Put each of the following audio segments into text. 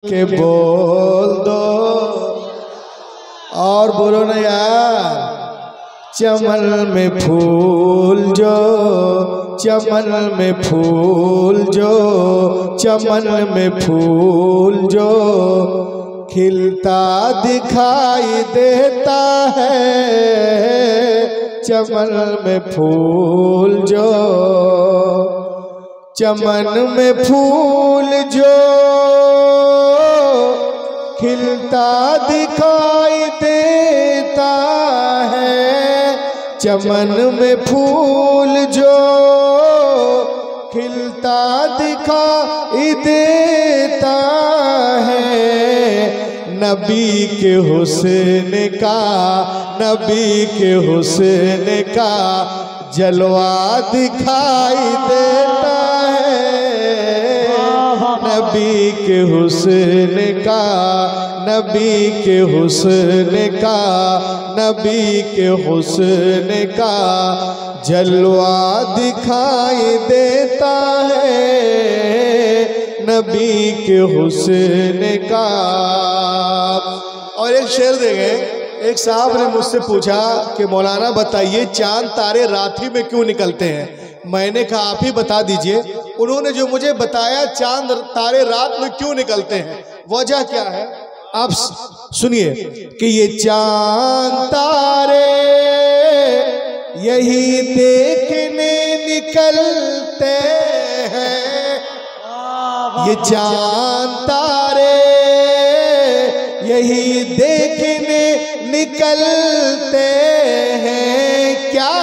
के बोल दो और बोलो ना यार। चमन में फूल जो, चमन में फूल जो, चमन में फूल जो खिलता दिखाई देता है। चमन में फूल जो, चमन में फूल जो खिलता दिखाई देता है। चमन में फूल जो खिलता दिखाई देता है। नबी के हुस्न का, नबी के हुस्न का जलवा दिखाई देता है। नबी के हुस्न का, नबी के हुस्न का, नबी के हुस्न का जलवा दिखाई देता है। नबी के हुस्न का। और एक शेर देंगे। एक साहब ने मुझसे पूछा कि मौलाना बताइए चांद तारे रात ही में क्यों निकलते हैं। मैंने कहा आप ही बता दीजिए। उन्होंने जो मुझे बताया चांद तारे रात में क्यों निकलते हैं, वजह क्या है आप सुनिए कि ये चांद तारे यही देखने निकलते हैं। ये चांद तारे यही देखने निकलते हैं। क्या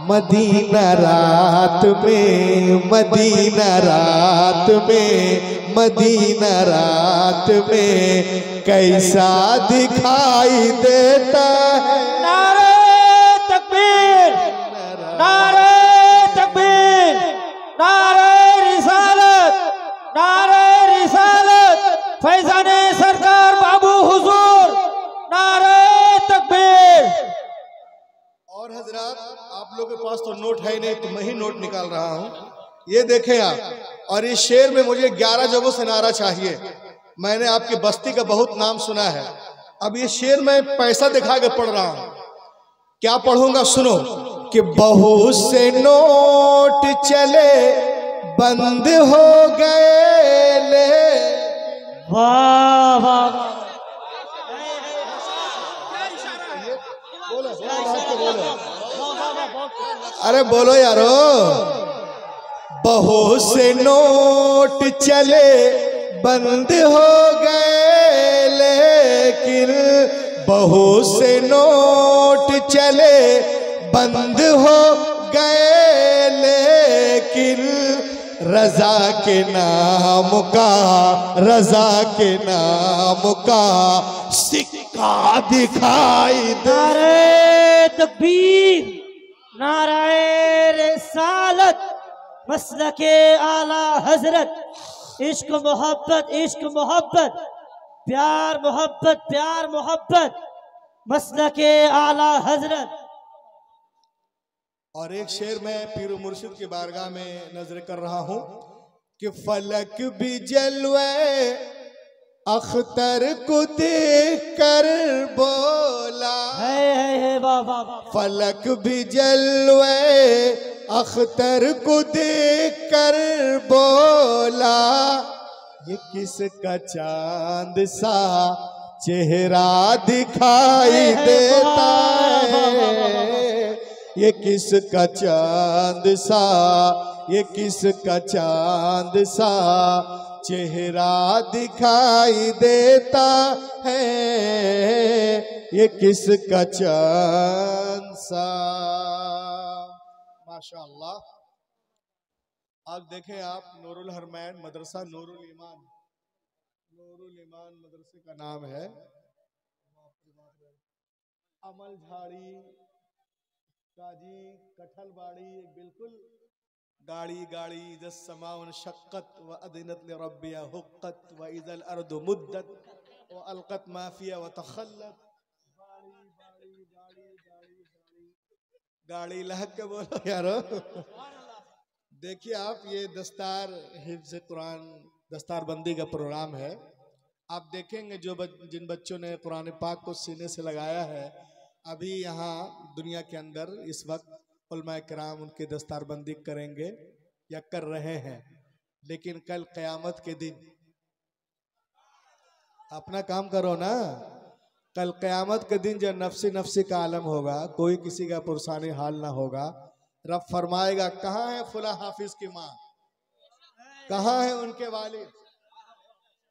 मदीना रात में, मदीना रात में, मदीना रात में कैसा दिखाई देता है। नारे तकबीर, नारे तकबीर, नारे रिसालत, नारे रिसालत, फैजाने सरकार बाबू हुजूर, नारे तकबीर। और हजरात आप लोगों के पास तो नोट है नहीं, तो मैं ही नोट निकाल रहा हूँ। ये देखें आप। और इस शेर में मुझे 11 जगहों से नारा चाहिए। मैंने आपकी बस्ती का बहुत नाम सुना है। अब ये शेर मैं पैसा दिखा के पढ़ रहा हूँ। क्या पढ़ूंगा सुनो कि बहुत से नोट चले बंद हो गए ले। वाह वाह, अरे बोलो यारो। बहुत से नोट चले बंद हो गए लेकिन, बहुत से नोट चले बंद हो गए लेकिन रजा के नाम का, रजा के नाम का सिक्का दिखाई दे। नारे तकबीर, नारे रिसालत, मसलके आला हजरत, इश्क मोहब्बत, इश्क मोहब्बत, प्यार मोहब्बत, प्यार मोहब्बत, मसलके आला हजरत। और एक शेर मैं पीर मुर्शिद की बारगाह में नजर कर रहा हूं कि फलक भी जलवे अख्तर को देख कर बोला। है वाह, फलक भी जलवे अख्तर को देख कर बोला। ये किसका चांद सा चेहरा दिखाई देता है। ये किसका चांद सा, ये किसका चांद सा चेहरा दिखाई देता है। ये किसका चांद सा। माशाअल्लाह। अब देखें आप नूरुल हरमैन मदरसा, नूरुल ईमान, नूरुल ईमान मदरसे का नाम है। अमल झाड़ी, काजी कठलबाड़ी, बिल्कुल गाड़ी गाड़ी जस समाउन शक्कत व अदिनत ले रब्बिया हुक्कत व इज़ल अर्दु मुद्दत व अलकत माफिया व तखल्लत। गाड़ी गाड़ी गाड़ी गाड़ी गाड़ी लहक के बोलो यारो। देखिए आप, ये दस्तार हिफ्ज़ कुरान दस्तार बंदी का प्रोग्राम है। आप देखेंगे जिन बच्चों ने कुरान पाक को सीने से लगाया है, अभी यहाँ दुनिया के अंदर इस वक्त उलमा किराम उनकी दस्तारबंदी करेंगे या कर रहे हैं, लेकिन कल क़यामत के दिन अपना काम करो ना। कल क़यामत के दिन जब नफ्सी नफ्सी का आलम होगा, कोई किसी का पुरसानी हाल ना होगा, रब फरमाएगा कहाँ है फुला हाफिज की माँ, कहाँ है उनके वालिद,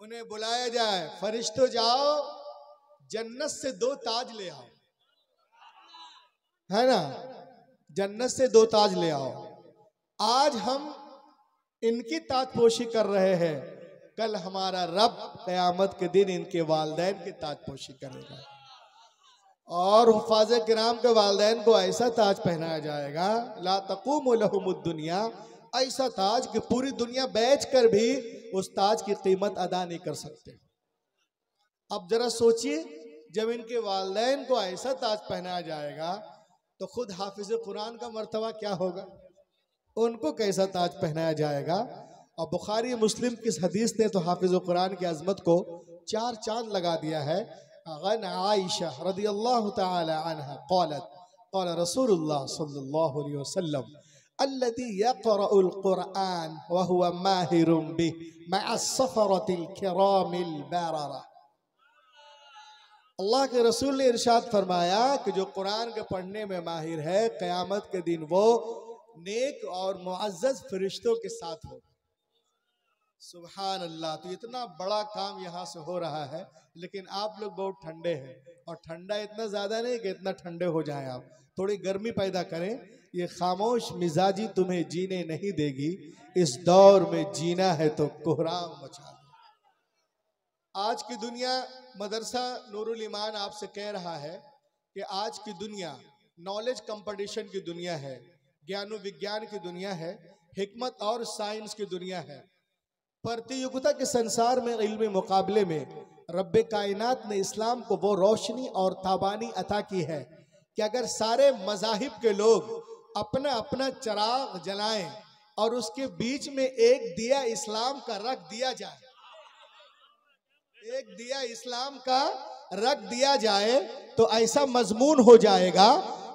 उन्हें बुलाया जाए, फरिश्तों जाओ जन्नत से 2 ताज ले आओ, है ना, जन्नत से 2 ताज ले आओ। आज हम इनकी ताजपोशी कर रहे हैं, कल हमारा रब क़यामत के दिन इनके वालिदैन की ताजपोशी करेगा। और हुफ़ाज़े किराम के वालिदैन को ऐसा ताज पहनाया जाएगा, ला तक़ूमु लहुमुद दुनिया, ऐसा ताज कि पूरी दुनिया बेचकर भी उस ताज की कीमत अदा नहीं कर सकते। अब जरा सोचिए, जब इनके वालिदैन को ऐसा ताज पहनाया जाएगा तो खुद हाफिज कुरान का मर्तबा क्या होगा, उनको कैसा ताज पहनाया जाएगा। और बुखारी मुस्लिम की इस हदीस ने तो हाफिज कुरान की अजमत को 4 चांद लगा दिया है। अन आयशा रदियल्लाहु तआला अन्हा क़ालत क़ाल रसूलुल्लाह सल्लल्लाहु अलैहि वसल्लम अल्लज़ी यक़रउल क़ुरआन व हुवा माहिरुन बिही मअस सफ़रतिल किरामिल बररा। अल्लाह के रसूल ने इरशाद फरमाया कि जो कुरान के पढ़ने में माहिर है, क़यामत के दिन वो नेक और मुअज़्ज़ज़ फरिश्तों के साथ हो। सुभान अल्लाह। तो इतना बड़ा काम यहाँ से हो रहा है, लेकिन आप लोग बहुत ठंडे हैं, और ठंडा इतना ज़्यादा नहीं कि इतना ठंडे हो जाएं। आप थोड़ी गर्मी पैदा करें। ये खामोश मिजाजी तुम्हें जीने नहीं देगी, इस दौर में जीना है तो कोहराम मचा दो। आज की दुनिया, मदरसा नूरुल ईमान आपसे कह रहा है कि आज की दुनिया नॉलेज कंपटीशन की दुनिया है, ज्ञान विज्ञान की दुनिया है, हिकमत और साइंस की दुनिया है। प्रतियोगिता के संसार में इल्मी मुकाबले में रब्बे कायनात ने इस्लाम को वो रोशनी और ताबानी अता की है कि अगर सारे मज़ाहिब के लोग अपना अपना चिराग जलाएं और उसके बीच में एक दिया इस्लाम का रख दिया जाए, एक दिया इस्लाम का रख दिया जाए, तो ऐसा मजमून हो जाएगा,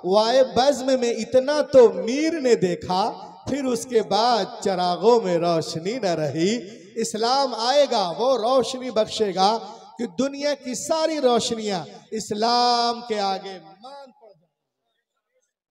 वाए बज़्म में इतना तो मीर ने देखा, फिर उसके बाद चिरागों में रोशनी न रही। इस्लाम आएगा, वो रोशनी बख्शेगा कि दुनिया की सारी रोशनियां इस्लाम के आगे मान पड़ जाए।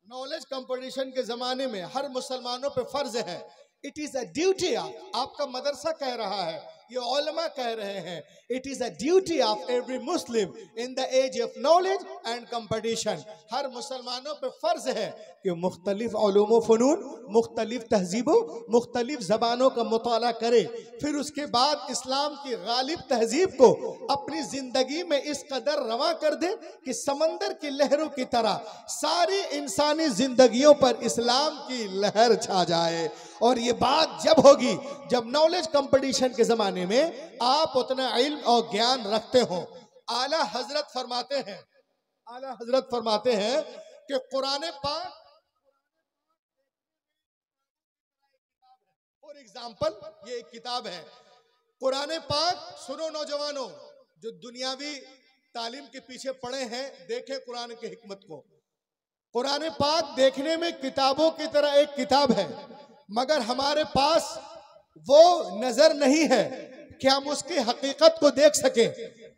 नॉलेज कंपटीशन के जमाने में हर मुसलमानों पे फर्ज है, इट इज अ ड्यूटी। आपका मदरसा कह रहा है, ये उलमा कह रहे हैं, it is a duty of every Muslim in the age of knowledge and competition. हर मुसलमानों पे फर्ज है कि मुख्तलिफ उलूम व फ़नून, मुख्तलिफ तहजीबों, मुख्तलिफ ज़बानों का मुताला करे, फिर उसके बाद इस्लाम की गालिब तहजीब को अपनी ज़िंदगी में इस कदर रवा कर दे कि समंदर की लहरों की तरह सारी इंसानी ज़िंदगियों पर इस्लाम की लहर छा जाए। और ये बात जब होगी जब नॉलेज कंपटीशन के ज़माने में आप उतना इल्म और ज्ञान रखते हो। आला हजरत फरमाते हैं कि कुरान पाक, फॉर एग्जाम्पल, ये एक किताब है कुरान पाक। सुनो नौजवानों, जो दुनियावी तालीम के पीछे पड़े हैं, देखें कुरान की हिकमत को। कुरान पाक देखने में किताबों की तरह एक किताब है, मगर हमारे पास वो नजर नहीं है कि हम उसकी हकीकत को देख सके।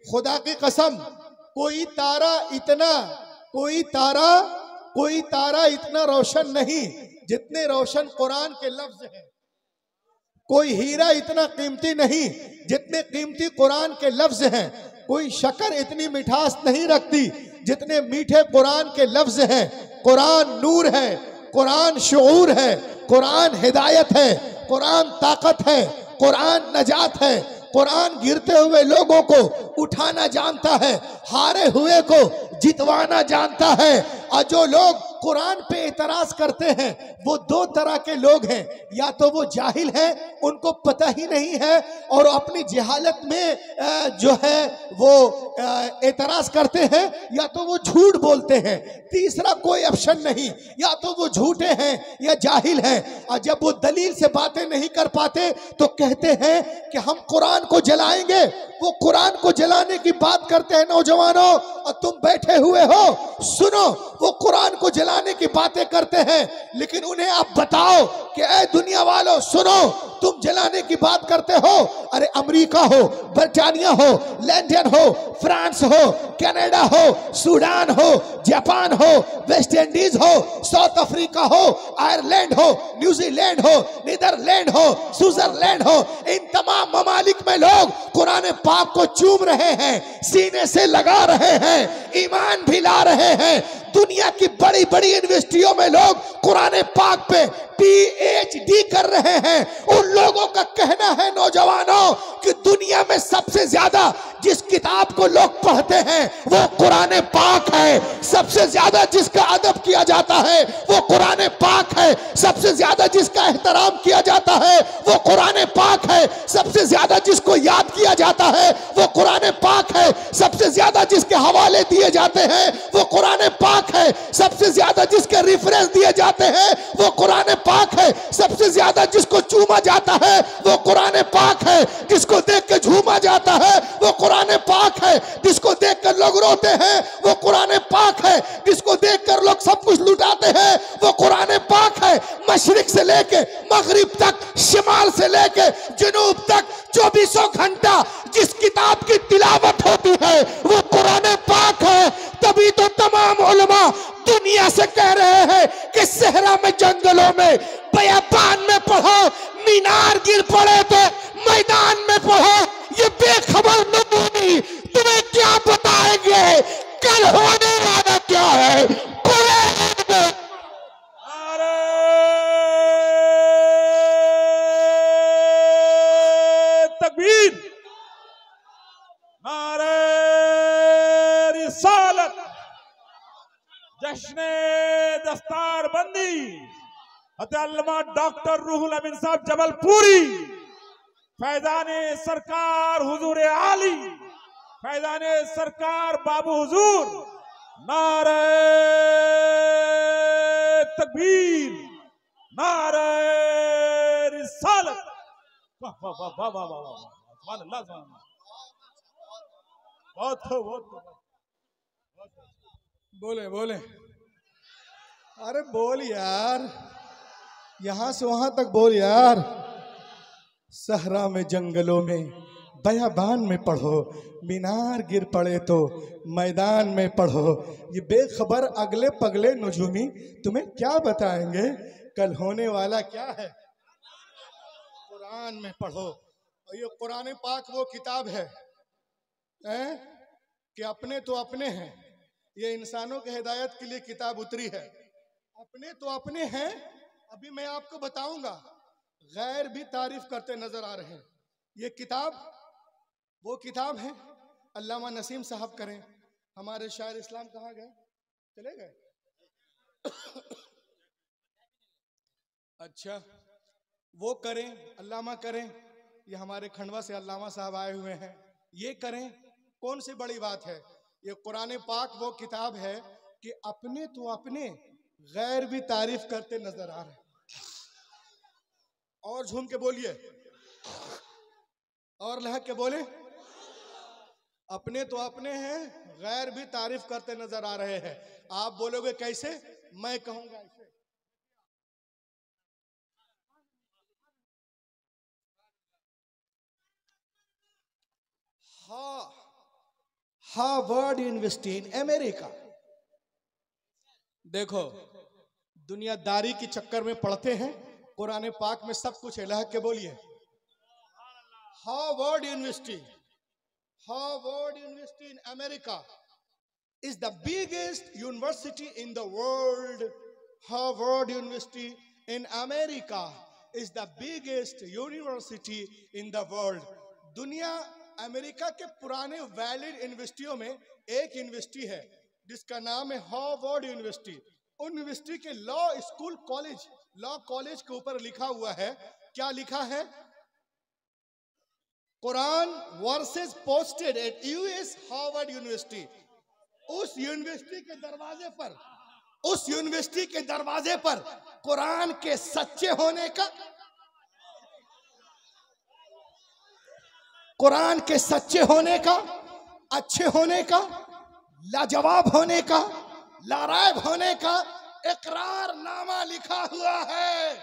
खुदा की कसम, कोई तारा इतना रोशन नहीं जितने रोशन कुरान के लफ्ज हैं। कोई हीरा इतना कीमती नहीं जितने कीमती कुरान के लफ्ज हैं। कोई शक्कर इतनी मिठास नहीं रखती जितने मीठे कुरान के लफ्ज हैं। कुरान नूर है, कुरान शऊर है, कुरान हिदायत है, कुरान ताकत है, कुरान नजात है। कुरान गिरते हुए लोगों को उठाना जानता है, हारे हुए को जितवाना जानता है। और जो लोग कुरान पे एतराज करते हैं वो दो तरह के लोग हैं, या तो वो जाहिल हैं, उनको पता ही नहीं है और अपनी जहालत में जो है वो एतराज करते हैं, या तो वो झूठ बोलते हैं। तीसरा कोई ऑप्शन नहीं, या तो वो झूठे हैं या जाहिल हैं। और जब वो दलील से बातें नहीं कर पाते तो कहते हैं कि हम कुरान को जलाएंगे। वो कुरान को जलाने की बात करते हैं नौजवानों, और तुम बैठे हुए हो सुनो, वो कुरान को जलाने की बातें करते हैं, लेकिन उन्हें आप बताओ कि ऐ दुनिया वालों सुनो, तुम जलाने की बात करते हो। अरे अमेरिका हो, ब्रिटानिया हो, लंदन हो, फ्रांस हो, कनाडा हो, सूडान हो, जापान हो, वेस्ट इंडीज हो, साउथ अफ्रीका हो, आयरलैंड हो, न्यूजीलैंड हो, नीदरलैंड हो, स्विट्जरलैंड हो, इन तमाम ममालिक में लोग कुरान पाक को चूम रहे हैं, सीने से लगा रहे हैं, ईमान भी ला रहे हैं। दुनिया की बड़ी बड़ी यूनिवर्सिटियों में लोग कुरान पाक पे PhD कर रहे हैं। उन लोगों का कहना है नौजवानों कि दुनिया में सबसे ज्यादा जिस किताब को लोग पढ़ते हैं वो कुरान पाक है। सबसे ज्यादा जिसका अदब किया जाता है वो कुरान पाक है। सबसे ज्यादा जिसका एहतराम किया जाता है वो कुरान पाक है। सबसे ज्यादा जिसको याद किया जाता है वो कुरान पाक है। सबसे ज्यादा जिसके हवाले दिए जाते हैं वो कुरान पाक है। सबसे ज्यादा जिसके रेफरेंस दिए जाते हैं वो कुरान पाक है। सबसे ज्यादा जिसको चूमा जाता है वो कुरान पाक है। जिसको देख के झूमा जाता है वो कुरान पाक है। जिसको देख कर लोग रोते हैं वो कुरान पाक है। जिसको देख कर लोग सब कुछ लुटाते हैं वो कुरान पाक है। मशरिक से लेके मगरिब तक, शिमाल से लेके जनूब तक 24 घंटा जिस किताब की तिलावत होती है वो कुरान पाक है। तभी तो तमाम उलमा दुनिया से कह रहे हैं कि सहरा में, जंगलों में, बयाबान में पढ़ो, मीनार गिर पड़े तो मैदान में पढ़ो। ये बेखबर नमूनी तुम्हें क्या बताएंगे कल होने वाला क्या है। कुरान में तकबीर, नारे रिसालत, जश्ने दस्तार बंदी, अल्लामा डॉक्टर रूहुल अमीन साहब जबलपुरी, फैजाने सरकार हुजूर आली, फैजाने सरकार बाबू हुजूर, नारे तकबीर, नारे रिसालत। वाह वाह वाह वाह वाह वाह वाह, सुभान अल्लाह, सुभान अल्लाह। बहुत बोले बोले, अरे बोल यार, यहां से वहां तक बोल यार। सहरा में, जंगलों में, बयाबान में पढ़ो, मीनार गिर पड़े तो मैदान में पढ़ो। ये बेखबर अगले पगले नजूमी तुम्हें क्या बताएंगे कल होने वाला क्या है। कुरान में पढ़ो। और ये कुरान पाक वो किताब है कि अपने तो अपने हैं। ये इंसानों के हिदायत के लिए किताब उतरी है। अपने तो अपने हैं। अभी मैं आपको बताऊंगा, गैर भी तारीफ करते नजर आ रहे हैं। ये किताब वो किताब है। अल्लामा नसीम साहब करें, हमारे शायर इस्लाम कहाँ गए, चले गए? अच्छा, वो करें, अल्लामा करें। ये हमारे खंडवा से अल्लामा साहब आए हुए हैं, ये करें, कौन सी बड़ी बात है। ये कुरान पाक वो किताब है कि अपने तो अपने, गैर भी तारीफ करते नजर आ रहे हैं। और झूम के बोलिए, और लहक के बोले, अपने तो अपने हैं, गैर भी तारीफ करते नजर आ रहे हैं। आप बोलोगे कैसे? मैं कहूंगा ऐसे। Harvard university in America. देखो, दुनियादारी के चक्कर में पढ़ते हैं, कुरान पाक में सब कुछ है। लहक के बोलिए, Harvard university, Harvard university in America is the biggest university in the world. Harvard University in America is the biggest university in the world. दुनिया अमेरिका के पुराने वैलिड यूनिवर्सिटियों में एक यूनिवर्सिटी है जिसका नाम है हार्वर्ड यूनिवर्सिटी। उन यूनिवर्सिटी के law school college, law college के ऊपर लिखा हुआ है, क्या लिखा है? Quran versus posted at US Harvard university. उस यूनिवर्सिटी के दरवाजे पर, उस यूनिवर्सिटी के दरवाजे पर कुरान के सच्चे होने का, कुरान के सच्चे होने का, अच्छे होने का, लाजवाब होने का, लारायब होने का इकरारनामा लिखा हुआ है।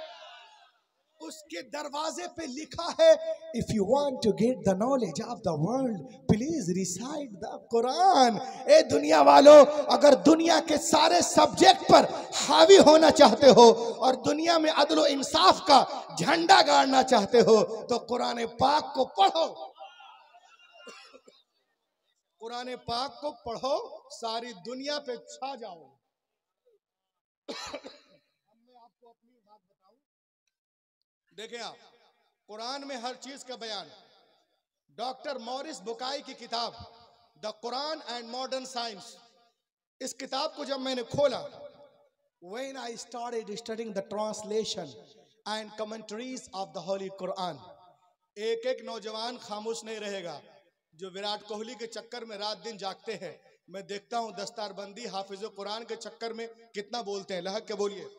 उसके दरवाजे पे लिखा है, if you want to get the knowledge of the world please recite the Quran. ए दुनिया वालों, अगर दुनिया के सारे सब्जेक्ट पर हावी होना चाहते हो और दुनिया में अदल व इंसाफ का झंडा गाड़ना चाहते हो तो कुरान पाक को पढ़ो, कुरान पाक को पढ़ो, सारी दुनिया पे छा जाओ। मैं आपको अपनी बात बताऊं, देखें आप, कुरान में हर चीज का बयान। डॉक्टर मॉरिस बुकाई की किताब the Quran and modern science, इस किताब को जब मैंने खोला, when I started studying the translation and commentaries of the Holy Quran, एक एक नौजवान खामोश नहीं रहेगा जो विराट कोहली के चक्कर में रात दिन जागते हैं। मैं देखता हूं दस्तारबंदी हाफिज कुरान के चक्कर में कितना बोलते हैं। लहक के बोलिए।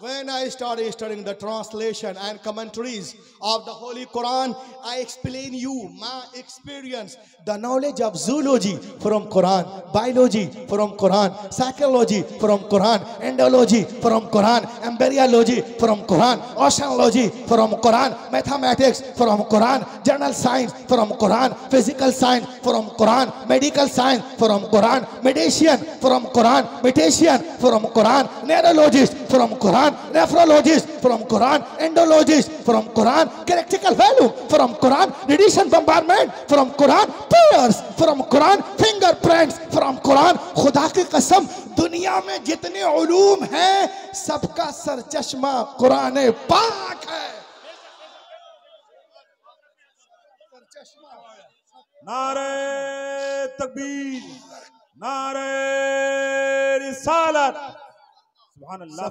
When I started studying the translation and commentaries of the Holy Quran, I explain you my experience, the knowledge of zoology from Quran, biology from Quran, psychology from Quran, endology from Quran, embryology from Quran, oceanology from Quran, mathematics from Quran, general science from Quran, physical science from Quran, medical science from Quran, medicine from Quran, meditation from Quran, neurologist from Quran, nephrologist from Quran, endologist from Quran, characteristical value from Quran, radiation bombardment from Quran, tears from Quran, fingerprints from Quran। खुदा की कसम, दुनिया में जितने उलूम हैं सबका सरचश्मा कुरान पाक है। नारे तकबीर, नारे रिसालत, सुभान अल्लाह।